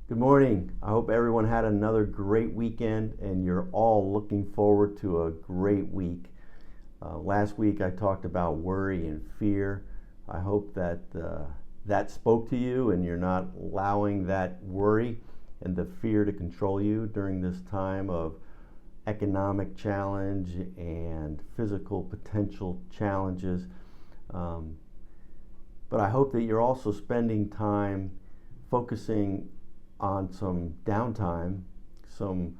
Good morning. I hope everyone had another great weekend and you're all looking forward to a great week. Last week I talked about worry and fear. I hope that that spoke to you and you're not allowing that worry and the fear to control you during this time of economic challenge and physical potential challenges. But I hope that you're also spending time focusing on some downtime, some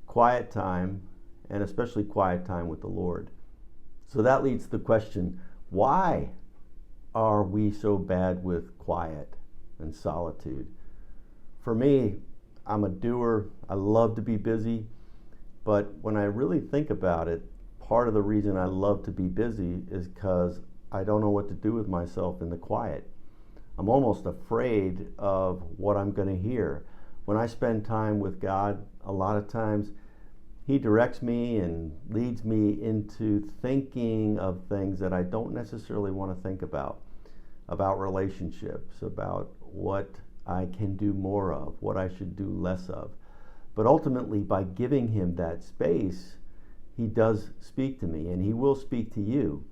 quiet time, and especially quiet time with the Lord. So that leads to the question, why are we so bad with quiet and solitude? For me, I'm a doer. I love to be busy, but when I really think about it, part of the reason I love to be busy is because I don't know what to do with myself in the quiet. I'm almost afraid of what I'm going to hear. When I spend time with God, a lot of times He directs me and leads me into thinking of things that I don't necessarily want to think about relationships, about what I can do more of, what I should do less of. But ultimately, by giving Him that space, He does speak to me, and He will speak to you.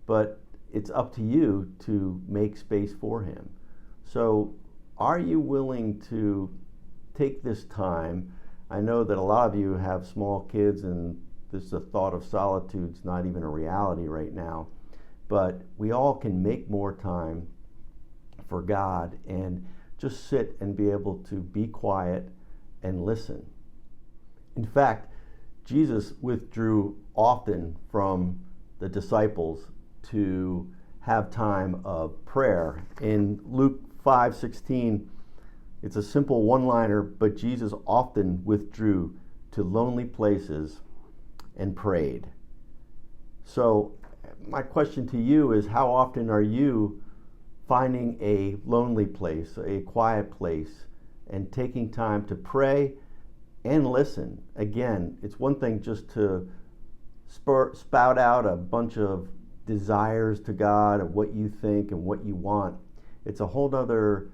But it's up to you to make space for Him. So are you willing to take this time? I know that a lot of you have small kids and the thought of solitude is not even a reality right now, but we all can make more time for God and just sit and be able to be quiet and listen. In fact, Jesus withdrew often from the disciples to have time of prayer. In Luke 5:16, it's a simple one-liner, but Jesus often withdrew to lonely places and prayed. So my question to you is, how often are you finding a lonely place, a quiet place, and taking time to pray and listen? Again, it's one thing just to spout out a bunch of desires to God of what you think and what you want. It's a whole nother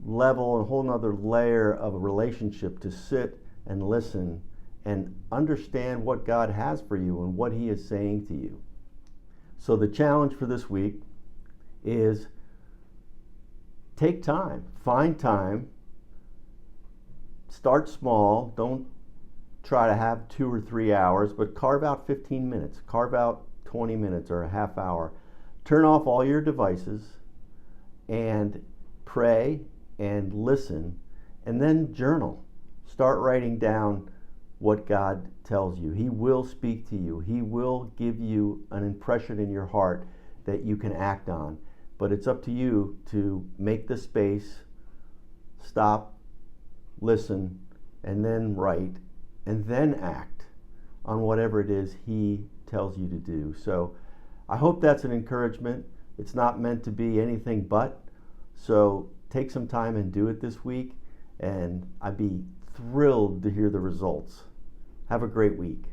level, a whole nother layer of a relationship to sit and listen and understand what God has for you and what He is saying to you. So the challenge for this week is take time, find time, start small. Don't try to have 2 or 3 hours, but carve out 15 minutes, carve out 20 minutes or a half hour. Turn off all your devices and pray and listen, and then journal. Start writing down what God tells you. He will speak to you. He will give you an impression in your heart that you can act on. But it's up to you to make the space, stop, listen, and then write, and then act on whatever it is He tells you to do. So I hope that's an encouragement. It's not meant to be anything but. So take some time and do it this week, and I'd be thrilled to hear the results. Have a great week.